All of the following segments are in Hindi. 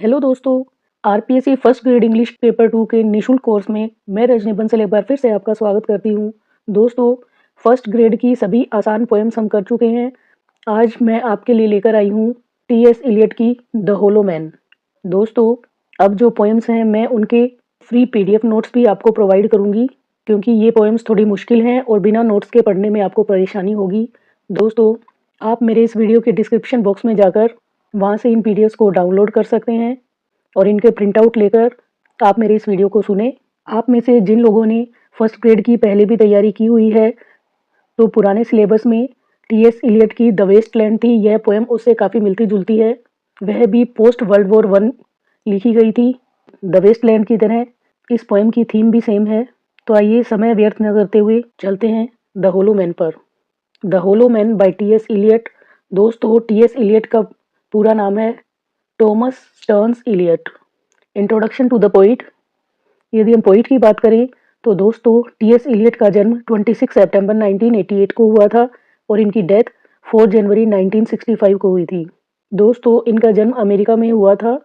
हेलो दोस्तों, RPSC first grade English paper 2 के निःशुल्क कोर्स में मैं रजनी बंसल एक बार फिर से आपका स्वागत करती हूँ। दोस्तों, फर्स्ट ग्रेड की सभी आसान पोएम्स हम कर चुके हैं। आज मैं आपके लिए लेकर आई हूँ टी.एस. इलियट की द होलो मैन। दोस्तों, अब जो पोएम्स हैं मैं उनके फ्री पीडीएफ नोट्स भी आपको प्रोवाइड करूँगी, क्योंकि ये पोएम्स थोड़ी मुश्किल हैं और बिना नोट्स के पढ़ने में आपको परेशानी होगी। दोस्तों, आप मेरे इस वीडियो के डिस्क्रिप्शन बॉक्स में जाकर वहाँ से इन पीडीएफ्स को डाउनलोड कर सकते हैं और इनके प्रिंट आउट लेकर आप मेरे इस वीडियो को सुने। आप में से जिन लोगों ने फर्स्ट ग्रेड की पहले भी तैयारी की हुई है, तो पुराने सिलेबस में टी.एस. इलियट की द वेस्टलैंड थी, यह पोएम उससे काफ़ी मिलती-जुलती है। वह भी पोस्ट वर्ल्ड वॉर 1 लिखी गई थी। द वेस्टलैंड की तरह इस पोएम की थीम भी सेम है। तो आइए समय व्यर्थ न करते हुए चलते हैं द होलो मैन पर। The hollow man by T S. Eliot. दोस्तों, टी.एस. इलियट का पूरा नाम है Thomas Stearns Eliot. Introduction to the poet. यदि हम पोइट की बात करें तो दोस्तों, टी.एस. इलियट का जन्म 26 सितंबर 1988 को हुआ था और इनकी डेथ 4 जनवरी 1965 को हुई थी। दोस्तों, इनका जन्म अमेरिका में हुआ था।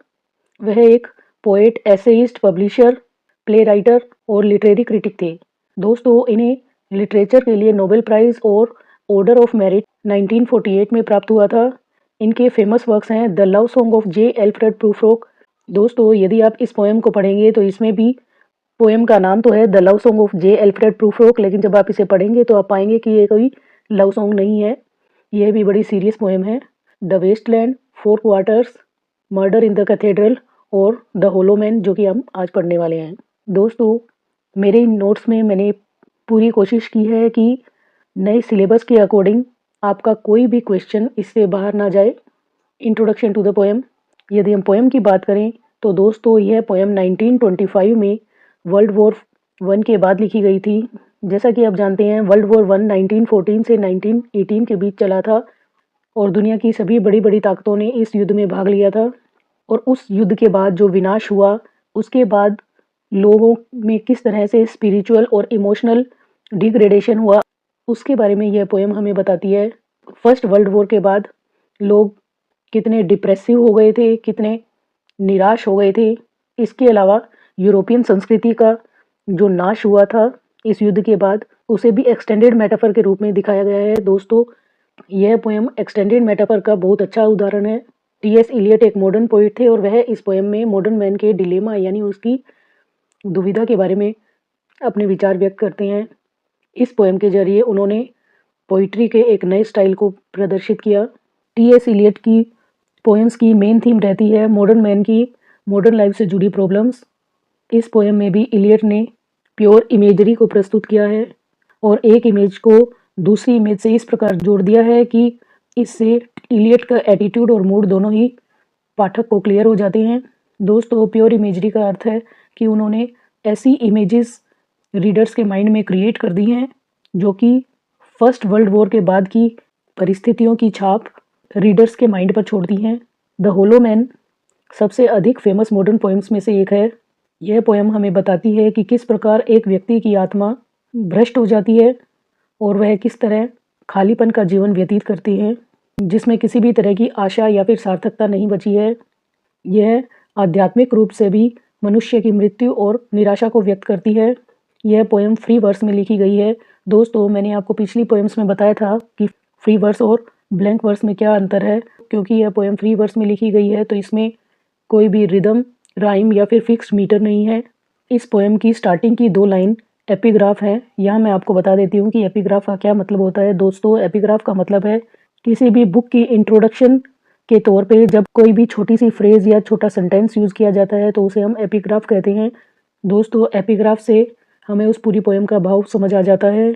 वह एक poet, essayist, publisher, play writer और लिटरेरी क्रिटिक थे। दोस्तों, इन्हें लिटरेचर के लिए नोबेल प्राइज़ और ऑर्डर ऑफ मेरिट 1948 में प्राप्त हुआ था। इनके फेमस वर्क्स हैं the love song of J. Alfred Prufrock. दोस्तों, यदि आप इस पोएम को पढ़ेंगे तो इसमें भी पोएम का नाम तो है the love song of J. Alfred Prufrock, लेकिन जब आप इसे पढ़ेंगे तो आप पाएंगे कि ये कोई लव सॉन्ग नहीं है, यह भी बड़ी सीरियस पोएम है। The waste land, four quartets, murder in the cathedral और द होलो मैन, जो कि हम आज पढ़ने वाले हैं। दोस्तों, मेरे इन नोट्स में मैंने पूरी कोशिश की है कि नए सिलेबस के अकॉर्डिंग आपका कोई भी क्वेश्चन इससे बाहर ना जाए। Introduction to the poem. यदि हम पोएम की बात करें तो दोस्तों, यह पोएम 1925 में वर्ल्ड वॉर 1 के बाद लिखी गई थी। जैसा कि आप जानते हैं, वर्ल्ड वॉर 1 1914 से 1918 के बीच चला था और दुनिया की सभी बड़ी-बड़ी ताकतों ने इस युद्ध में भाग लिया था। और उस युद्ध के बाद जो विनाश हुआ, उसके बाद लोगों में किस तरह से स्पिरिचुअल और इमोशनल डिग्रेडेशन हुआ, उसके बारे में यह पोएम हमें बताती है। फर्स्ट वर्ल्ड वॉर के बाद लोग कितने डिप्रेसिव हो गए थे, कितने निराश हो गए थे। इसके अलावा यूरोपियन संस्कृति का जो नाश हुआ था इस युद्ध के बाद, उसे भी एक्सटेंडेड मेटाफर के रूप में दिखाया गया है। दोस्तों, यह पोएम एक्सटेंडेड मेटाफर का बहुत अच्छा उदाहरण है। टी.एस. इलियट एक मॉडर्न पोइट थे और वह इस पोएम में मॉडर्न मैन के डिलेमा यानी उसकी दुविधा के बारे में अपने विचार व्यक्त करते हैं। इस पोएम के जरिए उन्होंने पोइट्री के एक नए स्टाइल को प्रदर्शित किया। टी.एस. इलियट की पोएम्स की मेन थीम रहती है मॉडर्न मैन की मॉडर्न लाइफ से जुड़ी प्रॉब्लम्स। इस पोएम में भी इलियट ने प्योर इमेजरी को प्रस्तुत किया है और एक इमेज को दूसरी इमेज से इस प्रकार जोड़ दिया है कि इससे इलियट का एटीट्यूड और मूड दोनों ही पाठक को क्लियर हो जाते हैं। दोस्तों, प्योर इमेजरी का अर्थ है कि उन्होंने ऐसी इमेजेस रीडर्स के माइंड में क्रिएट कर दी हैं जो कि फर्स्ट वर्ल्ड वॉर के बाद की परिस्थितियों की छाप रीडर्स के माइंड पर छोड़ दी हैं। द होलो मैन सबसे अधिक फेमस मॉडर्न पोएम्स में से एक है। यह पोएम हमें बताती है कि किस प्रकार एक व्यक्ति की आत्मा भ्रष्ट हो जाती है और वह किस तरह खालीपन का जीवन व्यतीत करती है, जिसमें किसी भी तरह की आशा या फिर सार्थकता नहीं बची है। यह आध्यात्मिक रूप से भी मनुष्य की मृत्यु और निराशा को व्यक्त करती है। यह पोएम फ्री वर्स में लिखी गई है। दोस्तों, मैंने आपको पिछली पोएम्स में बताया था कि फ्री वर्स और ब्लैंक वर्स में क्या अंतर है। क्योंकि यह पोएम फ्री वर्स में लिखी गई है तो इसमें कोई भी रिदम, राइम या फिर फिक्स्ड मीटर नहीं है। इस पोएम की स्टार्टिंग की 2 लाइन एपिग्राफ है। यहाँ मैं आपको बता देती हूँ कि एपिग्राफ का क्या मतलब होता है। दोस्तों, एपिग्राफ का मतलब है किसी भी बुक की इंट्रोडक्शन के तौर पे जब कोई भी छोटी सी फ्रेज या छोटा सेंटेंस यूज़ किया जाता है तो उसे हम एपिग्राफ कहते हैं। दोस्तों, एपिग्राफ से हमें उस पूरी पोएम का भाव समझ आ जाता है।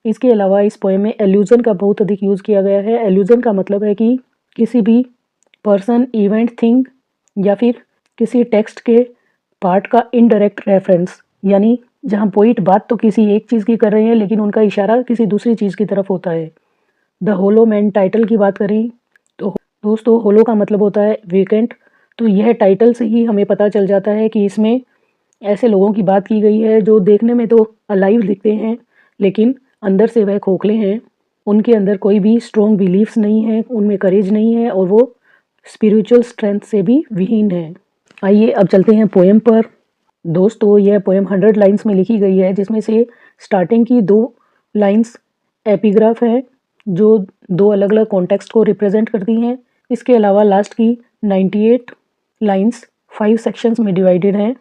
इसके अलावा इस पोएम में एल्यूजन का बहुत अधिक यूज़ किया गया है। एल्यूजन का मतलब है कि किसी भी पर्सन, इवेंट, थिंग या फिर किसी टेक्स्ट के पार्ट का इनडायरेक्ट रेफरेंस, यानी जहाँ पोइट बात तो किसी एक चीज़ की कर रहे हैं लेकिन उनका इशारा किसी दूसरी चीज़ की तरफ होता है। द होलो मैन टाइटल की बात करें तो दोस्तों, होलो का मतलब होता है वेकेंट। तो यह टाइटल से ही हमें पता चल जाता है कि इसमें ऐसे लोगों की बात की गई है जो देखने में तो अलाइव दिखते हैं लेकिन अंदर से वह खोखले हैं। उनके अंदर कोई भी स्ट्रॉन्ग बिलीफ्स नहीं है, उनमें करेज नहीं है और वो स्पिरिचुअल स्ट्रेंथ से भी विहीन है। आइए अब चलते हैं पोएम पर। दोस्तों यह पोएम 100 लाइन्स में लिखी गई है, जिसमें से स्टार्टिंग की 2 लाइन्स एपिग्राफ है जो 2 अलग अलग कॉन्टेक्स्ट को रिप्रेजेंट करती हैं। इसके अलावा लास्ट की 98 लाइन्स 5 सेक्शंस में डिवाइडेड हैं।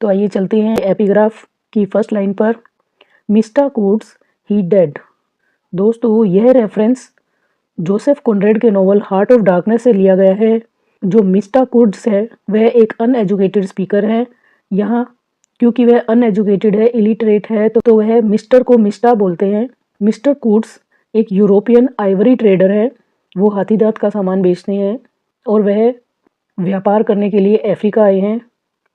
तो आइए चलते हैं एपिग्राफ की फर्स्ट लाइन पर। मिस्टर कूड्स ही डेड। दोस्तों यह रेफरेंस जोसेफ कॉनरेड के नॉवल हार्ट ऑफ डार्कनेस से लिया गया है। जो मिस्टर कूड्स है वह एक अनएजुकेटेड स्पीकर है। यहाँ क्योंकि वह अनएजुकेटेड है, इलिटरेट है, तो वह मिस्टर को मिस्टा बोलते हैं। मिस्टर कूड्स एक यूरोपियन आइवरी ट्रेडर है। वो हाथी दांत का सामान बेचते हैं और वह व्यापार करने के लिए अफ्रीका आए हैं।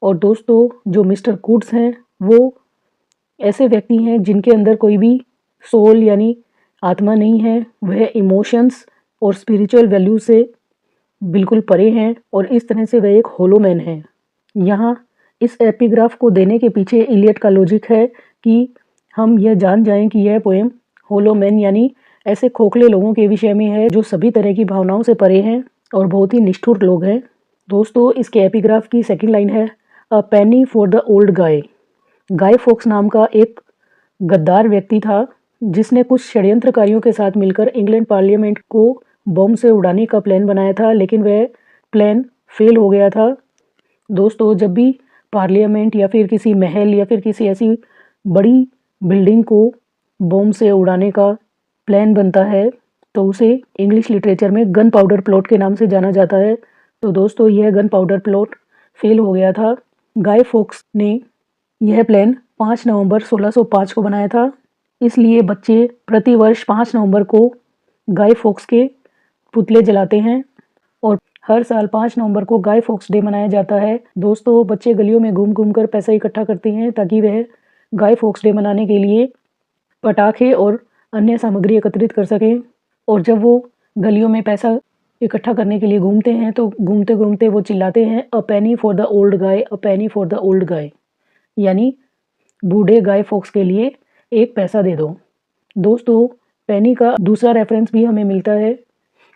और दोस्तों जो मिस्टर कूड्स हैं वो ऐसे व्यक्ति हैं जिनके अंदर कोई भी सोल यानी आत्मा नहीं है। वह इमोशंस और स्पिरिचुअल वैल्यू से बिल्कुल परे हैं और इस तरह से वह एक होलो मैन है। यहाँ इस एपिग्राफ को देने के पीछे इलियट का लॉजिक है कि हम यह जान जाएं कि यह पोएम होलो मैन यानी ऐसे खोखले लोगों के विषय में है जो सभी तरह की भावनाओं से परे हैं और बहुत ही निष्ठुर लोग हैं। दोस्तों इसके एपिग्राफ की सेकंड लाइन है a penny for the old guy. Guy Fawkes नाम का एक गद्दार व्यक्ति था जिसने कुछ षड्यंत्रकारियों के साथ मिलकर इंग्लैंड पार्लियामेंट को बम से उड़ाने का प्लान बनाया था, लेकिन वह प्लान फेल हो गया था। दोस्तों जब भी पार्लियामेंट या फिर किसी महल या फिर किसी ऐसी बड़ी बिल्डिंग को बम से उड़ाने का प्लान बनता है तो उसे इंग्लिश लिटरेचर में गन पाउडर प्लॉट के नाम से जाना जाता है। तो दोस्तों यह गन पाउडर प्लॉट फेल हो गया था। गाय फॉक्स ने यह प्लान 5 नवंबर 1605 को बनाया था। इसलिए बच्चे प्रतिवर्ष 5 नवंबर को गाय फॉक्स के पुतले जलाते हैं और हर साल 5 नवंबर को गाय फॉक्स डे मनाया जाता है। दोस्तों बच्चे गलियों में घूम घूम कर पैसा इकट्ठा करते हैं ताकि वह गाय फॉक्स डे मनाने के लिए पटाखे और अन्य सामग्री एकत्रित कर सकें। और जब वो गलियों में पैसा इकट्ठा करने के लिए घूमते हैं तो घूमते घूमते वो चिल्लाते हैं a penny for the old guy, a penny for the old guy, यानी बूढ़े गाय फॉक्स के लिए एक पैसा दे दो। दोस्तों पेनी का दूसरा रेफरेंस भी हमें मिलता है।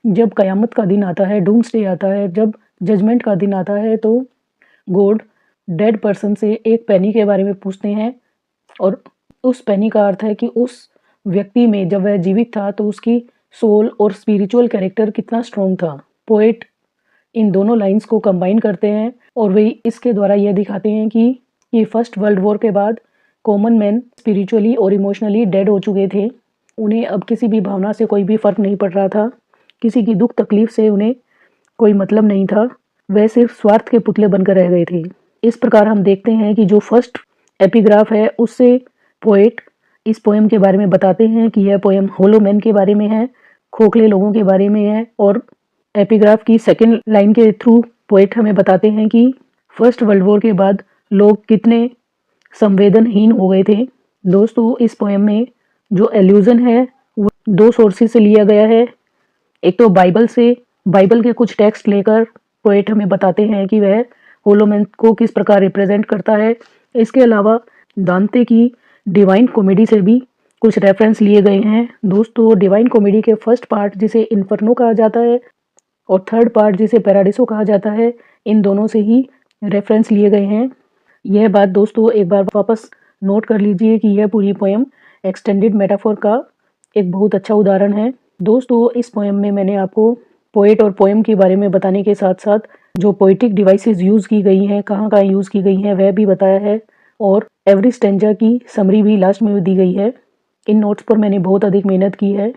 जब कयामत का दिन आता है, डूम्सडे आता है, जब जजमेंट का दिन आता है तो गॉड डेड पर्सन से एक पेनी के बारे में पूछते हैं और उस पेनी का अर्थ है कि उस व्यक्ति में जब वह जीवित था तो उसकी सोल और स्पिरिचुअल कैरेक्टर कितना स्ट्रॉन्ग था। पोएट इन दोनों लाइंस को कंबाइन करते हैं और वे इसके द्वारा यह दिखाते हैं कि फर्स्ट वर्ल्ड वॉर के बाद कॉमन मैन स्पिरिचुअली और इमोशनली डेड हो चुके थे। उन्हें अब किसी भी भावना से कोई भी फ़र्क नहीं पड़ रहा था। किसी की दुख तकलीफ से उन्हें कोई मतलब नहीं था। वह सिर्फ स्वार्थ के पुतले बनकर रह गए थे। इस प्रकार हम देखते हैं कि जो फर्स्ट एपिग्राफ है उससे पोएट इस पोएम के बारे में बताते हैं कि यह पोएम होलो मैन के बारे में है, खोखले लोगों के बारे में है। और एपिग्राफ की सेकंड लाइन के थ्रू पोएट हमें बताते हैं कि फर्स्ट वर्ल्ड वॉर के बाद लोग कितने संवेदनहीन हो गए थे। दोस्तों इस पोएम में जो एल्यूजन है वो 2 सोर्सेज से लिया गया है। एक तो बाइबल से, बाइबल के कुछ टेक्स्ट लेकर पोएट हमें बताते हैं कि वह होलो मैन को किस प्रकार रिप्रेजेंट करता है। इसके अलावा दांते की डिवाइन कॉमेडी से भी कुछ रेफरेंस लिए गए हैं। दोस्तों डिवाइन कॉमेडी के फर्स्ट पार्ट जिसे इन्फर्नो कहा जाता है और थर्ड पार्ट जिसे पैराडिसो कहा जाता है, इन दोनों से ही रेफरेंस लिए गए हैं। यह बात दोस्तों एक बार वापस नोट कर लीजिए कि यह पूरी पोएम एक्सटेंडेड मेटाफोर का एक बहुत अच्छा उदाहरण है। दोस्तों इस पोएम में मैंने आपको पोएट और पोएम के बारे में बताने के साथ साथ जो पोइटिक डिवाइसेस यूज़ की गई हैं, कहाँ कहाँ यूज़ की गई हैं, वह भी बताया है और एवरी स्टेंजा की समरी भी लास्ट में दी गई है। इन नोट्स पर मैंने बहुत अधिक मेहनत की है।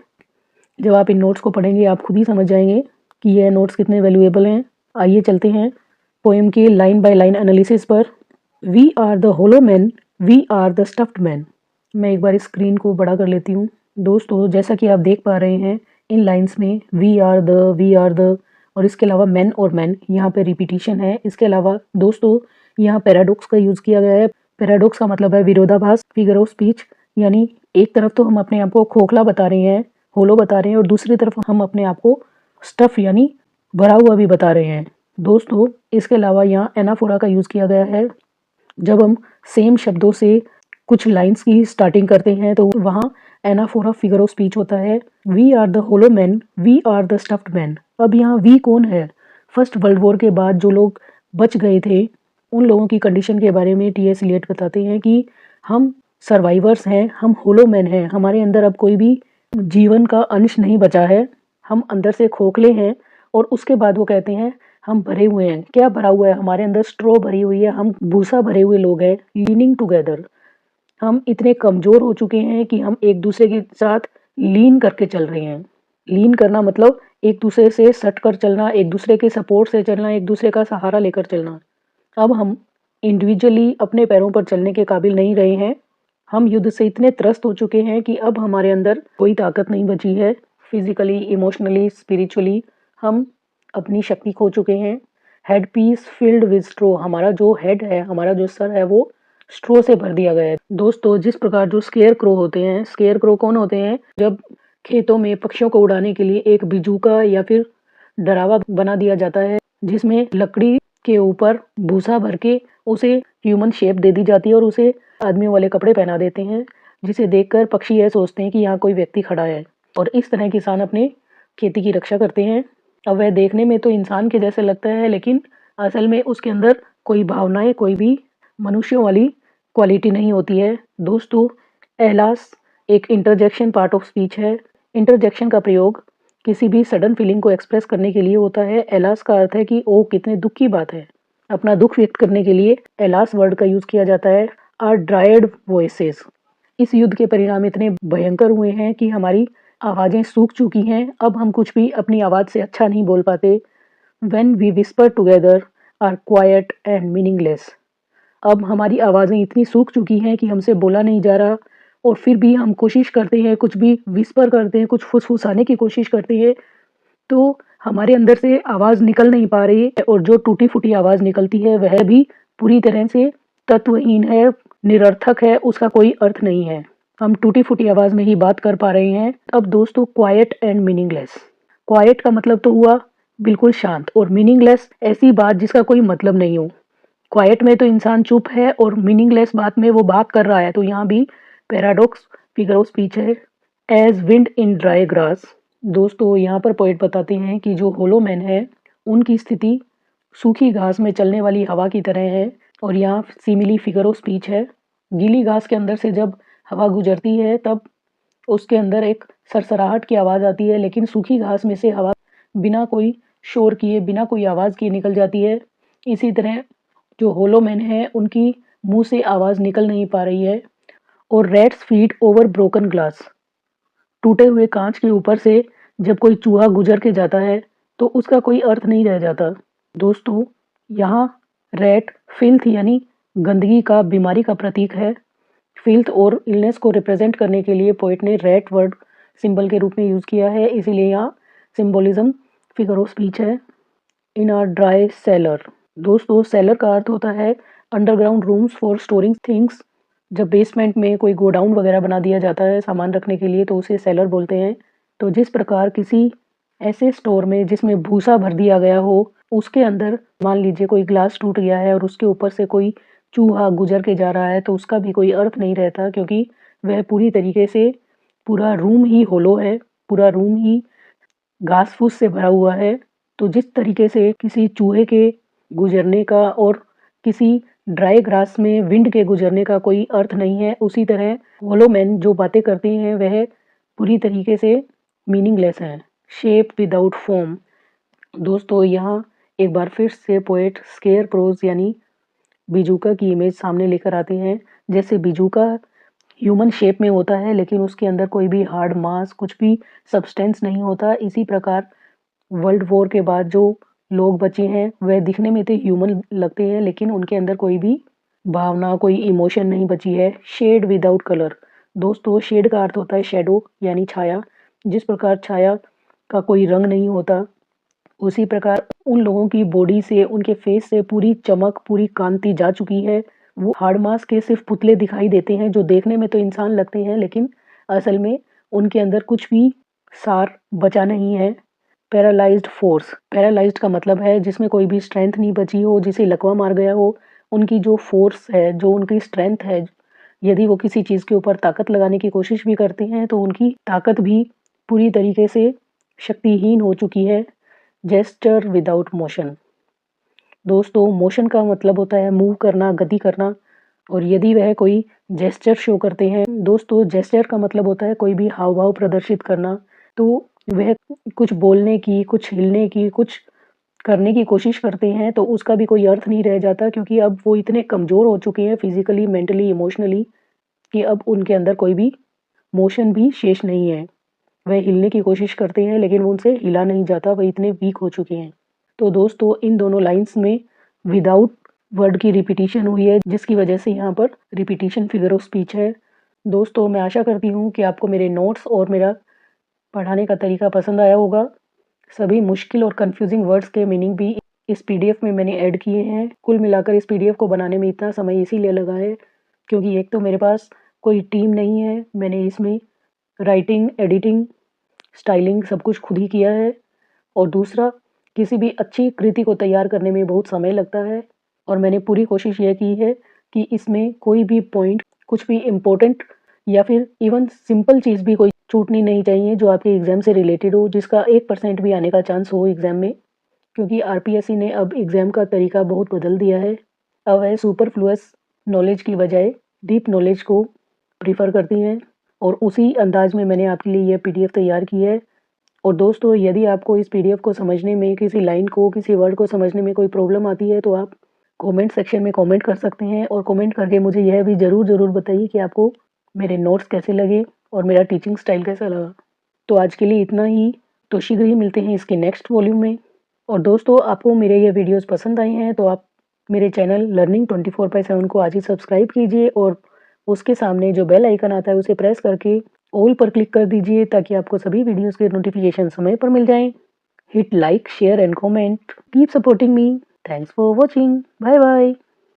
जब आप इन नोट्स को पढ़ेंगे आप खुद ही समझ जाएंगे कि यह नोट्स कितने वैल्यूएबल हैं। आइए चलते हैं पोएम के लाइन बाय लाइन एनालिसिस पर। We are the hollow man, we are the stuffed man. मैं एक बार स्क्रीन को बड़ा कर लेती हूँ। दोस्तों जैसा कि आप देख पा रहे हैं इन लाइंस में वी आर द और इसके अलावा मैन और मैन यहाँ पे रिपीटिशन है। इसके अलावा दोस्तों यहाँ पैराडॉक्स का यूज़ किया गया है। पैराडॉक्स का मतलब है विरोधाभास, फिगर ऑफ स्पीच, यानी एक तरफ तो हम अपने आप को खोखला बता रहे हैं, होलो बता रहे हैं और दूसरी तरफ हम अपने आप को स्टफ यानी भरा हुआ भी बता रहे हैं। दोस्तों इसके अलावा यहाँ एनाफोरा का यूज़ किया गया है। जब हम सेम शब्दों से कुछ लाइंस की स्टार्टिंग करते हैं तो वहाँ एनाफोरा फिगर ऑफ स्पीच होता है। We are the hollow man, we are the stuffed man. अब यहाँ वी कौन है? फर्स्ट वर्ल्ड वॉर के बाद जो लोग बच गए थे, उन लोगों की कंडीशन के बारे में टी.एस. इलियट बताते हैं कि हम सर्वाइवर्स हैं, हम होलो मैन हैं, हमारे अंदर अब कोई भी जीवन का अंश नहीं बचा है, हम अंदर से खोखले हैं। और उसके बाद वो कहते हैं हम भरे हुए हैं। क्या भरा हुआ है? हमारे अंदर स्ट्रॉ भरी हुई है, हम भूसा भरे हुए लोग हैं। लीनिंग टुगेदर, हम इतने कमज़ोर हो चुके हैं कि हम एक दूसरे के साथ लीन करके चल रहे हैं। लीन करना मतलब एक दूसरे से सट कर चलना, एक दूसरे के सपोर्ट से चलना, एक दूसरे का सहारा लेकर चलना। अब हम इंडिविजुअली अपने पैरों पर चलने के काबिल नहीं रहे हैं। हम युद्ध से इतने त्रस्त हो चुके हैं कि अब हमारे अंदर कोई ताकत नहीं बची है। फिजिकली, इमोशनली, स्पिरिचुअली हम अपनी शक्ति खो चुके हैं। हेड पीस फिल्ड विद स्ट्रो, हमारा जो हेड है, हमारा जो सर है, वो स्ट्रो से भर दिया गया है। दोस्तों, जिस प्रकार जो स्केयर क्रो होते हैं, स्केयर क्रो कौन होते हैं? जब खेतों में पक्षियों को उड़ाने के लिए एक बिजूका या फिर डरावा बना दिया जाता है, जिसमें लकड़ी के ऊपर भूसा भर के उसे ह्यूमन शेप दे दी जाती है और उसे आदमियों वाले कपड़े पहना देते हैं, जिसे देखकर पक्षी यह सोचते हैं कि यहाँ कोई व्यक्ति खड़ा है। और इस तरह किसान अपने खेती की रक्षा करते हैं। अब वह देखने में तो इंसान के जैसे लगता है, लेकिन असल में उसके अंदर कोई भावनाएं, कोई भी मनुष्यों वाली क्वालिटी नहीं होती है। दोस्तों, एहलास एक इंटरजेक्शन पार्ट ऑफ स्पीच है। इंटरजेक्शन का प्रयोग किसी भी सडन फीलिंग को एक्सप्रेस करने के लिए होता है। एहलास का अर्थ है कि ओ कितने दुख की बात है। अपना दुख व्यक्त करने के लिए एहलास वर्ड का यूज किया जाता है। आर ड्राइड वॉइसेस, इस युद्ध के परिणाम इतने भयंकर हुए हैं कि हमारी आवाज़ें सूख चुकी हैं। अब हम कुछ भी अपनी आवाज़ से अच्छा नहीं बोल पाते। When we whisper together are quiet and meaningless, अब हमारी आवाज़ें इतनी सूख चुकी हैं कि हमसे बोला नहीं जा रहा, और फिर भी हम कोशिश करते हैं, कुछ भी विस्पर करते हैं, कुछ फुसफुसाने की कोशिश करते हैं, तो हमारे अंदर से आवाज़ निकल नहीं पा रही है। और जो टूटी-फूटी आवाज़ निकलती है वह भी पूरी तरह से तत्वहीन है, निरर्थक है, उसका कोई अर्थ नहीं है। हम टूटी-फूटी आवाज़ में ही बात कर पा रहे हैं। अब दोस्तों, क्वाइट एंड मीनिंगलेस। क्वाइट का मतलब तो हुआ बिल्कुल शांत, और मीनिंगलेस ऐसी बात जिसका कोई मतलब नहीं हो। क्वाइट में तो इंसान चुप है और मीनिंगलेस बात में वो बात कर रहा है। तो यहाँ भी पैराडॉक्स फिगर ऑफ स्पीच है। As wind in dry grass, दोस्तों यहाँ पर पोएट बताते हैं कि जो होलो मैन है, उनकी स्थिति सूखी घास में चलने वाली हवा की तरह है। और यहाँ सिमिली फिगर ऑफ स्पीच है। गीली घास के अंदर से जब हवा गुजरती है तब उसके अंदर एक सरसराहट की आवाज़ आती है, लेकिन सूखी घास में से हवा बिना कोई शोर किए, बिना कोई आवाज़ किए निकल जाती है। इसी तरह जो होलो मैन है, उनकी मुंह से आवाज़ निकल नहीं पा रही है। और rats feet over broken glass, टूटे हुए कांच के ऊपर से जब कोई चूहा गुजर के जाता है तो उसका कोई अर्थ नहीं रह जाता। दोस्तों, यहाँ रैट फिल्थ यानी गंदगी का, बीमारी का प्रतीक है। फिल्थ और इलनेस को रिप्रेजेंट करने के लिए पोएट ने रैट वर्ड सिंबल के रूप में यूज़ किया है, इसीलिए यहाँ सिंबोलिज्म फिगर ऑफ स्पीच है। इन अ ड्राई सेलर, दोस्तों सेलर का अर्थ होता है underground rooms for storing things. जब बेसमेंट में कोई गोडाउन वगैरह बना दिया जाता है सामान रखने के लिए तो उसे सेलर बोलते हैं। तो जिस प्रकार किसी ऐसे स्टोर में जिसमें भूसा भर दिया गया हो, उसके अंदर मान लीजिए कोई ग्लास टूट गया है और उसके ऊपर से कोई चूहा गुजर के जा रहा है, तो उसका भी कोई अर्थ नहीं रहता, क्योंकि वह पूरी तरीके से पूरा रूम ही होलो है, पूरा रूम ही घास फूस से भरा हुआ है। तो जिस तरीके से किसी चूहे के गुजरने का और किसी ड्राई ग्रास में विंड के गुजरने का कोई अर्थ नहीं है, उसी तरह होलो मैन जो बातें करते हैं वह पूरी तरीके से मीनिंगलेस हैं। शेप विदाउट फॉर्म, दोस्तों यहाँ एक बार फिर से पोएट स्केयर क्रोज यानी बिजूका की इमेज सामने लेकर आते हैं। जैसे बिजूका ह्यूमन शेप में होता है, लेकिन उसके अंदर कोई भी हार्ड मास, कुछ भी सब्सटेंस नहीं होता। इसी प्रकार वर्ल्ड वॉर के बाद जो लोग बचे हैं वह दिखने में तो ह्यूमन लगते हैं, लेकिन उनके अंदर कोई भी भावना, कोई इमोशन नहीं बची है। शेड विदाउट कलर, दोस्तों शेड का अर्थ होता है शैडो यानी छाया। जिस प्रकार छाया का कोई रंग नहीं होता, उसी प्रकार उन लोगों की बॉडी से, उनके फेस से पूरी चमक, पूरी कांति जा चुकी है। वो हार्ड मास के सिर्फ पुतले दिखाई देते हैं, जो देखने में तो इंसान लगते हैं, लेकिन असल में उनके अंदर कुछ भी सार बचा नहीं है। पैरालाइज्ड फोर्स, पैरालाइज्ड का मतलब है जिसमें कोई भी स्ट्रेंथ नहीं बची हो, जिसे लकवा मार गया हो। उनकी जो फोर्स है, जो उनकी स्ट्रेंथ है, यदि वो किसी चीज़ के ऊपर ताकत लगाने की कोशिश भी करते हैं तो उनकी ताकत भी पूरी तरीके से शक्तिहीन हो चुकी है। Gesture without motion. दोस्तों, मोशन का मतलब होता है मूव करना, गति करना, और यदि वह कोई जेस्चर शो करते हैं, दोस्तों जेस्चर का मतलब होता है कोई भी हाव-भाव प्रदर्शित करना, तो वह कुछ बोलने की, कुछ हिलने की, कुछ करने की कोशिश करते हैं, तो उसका भी कोई अर्थ नहीं रह जाता, क्योंकि अब वो इतने कमज़ोर हो चुके हैं फिज़िकली, मेंटली, इमोशनली, कि अब उनके अंदर कोई भी मोशन भी शेष नहीं है। वह हिलने की कोशिश करते हैं, लेकिन वो उनसे हिला नहीं जाता, वह इतने वीक हो चुके हैं। तो दोस्तों, इन दोनों लाइन्स में विदाउट वर्ड की रिपीटिशन हुई है, जिसकी वजह से यहाँ पर रिपीटिशन फिगर ऑफ स्पीच है। दोस्तों, मैं आशा करती हूँ कि आपको मेरे नोट्स और मेरा पढ़ाने का तरीका पसंद आया होगा। सभी मुश्किल और कन्फ्यूजिंग वर्ड्स के मीनिंग भी इस पीडीएफ में मैंने ऐड किए हैं। कुल मिलाकर इस पीडीएफ को बनाने में इतना समय इसीलिए लगा है, क्योंकि एक तो मेरे पास कोई टीम नहीं है, मैंने इसमें राइटिंग, एडिटिंग, स्टाइलिंग सब कुछ खुद ही किया है, और दूसरा, किसी भी अच्छी कृति को तैयार करने में बहुत समय लगता है, और मैंने पूरी कोशिश यह की है कि इसमें कोई भी पॉइंट, कुछ भी इम्पोर्टेंट या फिर इवन सिंपल चीज़ भी कोई छूटनी नहीं चाहिए जो आपके एग्ज़ाम से रिलेटेड हो, जिसका 1% भी आने का चांस हो एग्ज़ाम में, क्योंकि आरपीएससी ने अब एग्ज़ाम का तरीका बहुत बदल दिया है। अब वह सुपरफ्लुअस नॉलेज की बजाय डीप नॉलेज को प्रेफ़र करती हैं, और उसी अंदाज में मैंने आपके लिए यह पीडीएफ तैयार की है। और दोस्तों, यदि आपको इस पीडीएफ को समझने में, किसी लाइन को, किसी वर्ड को समझने में कोई प्रॉब्लम आती है, तो आप कमेंट सेक्शन में कमेंट कर सकते हैं, और कमेंट करके मुझे यह भी ज़रूर बताइए कि आपको मेरे नोट्स कैसे लगे और मेरा टीचिंग स्टाइल कैसा लगा। तो आज के लिए इतना ही, तो शीघ्र ही मिलते हैं इसके नेक्स्ट वॉल्यूम में। और दोस्तों, आपको मेरे ये वीडियोस पसंद आए हैं तो आप मेरे चैनल लर्निंग 24/7 को आज ही सब्सक्राइब कीजिए, और उसके सामने जो बेल आइकन आता है उसे प्रेस करके ऑल पर क्लिक कर दीजिए, ताकि आपको सभी वीडियोस के नोटिफिकेशन समय पर मिल जाएं। Hit like, share and comment. Keep supporting me. Thanks for watching. Bye bye.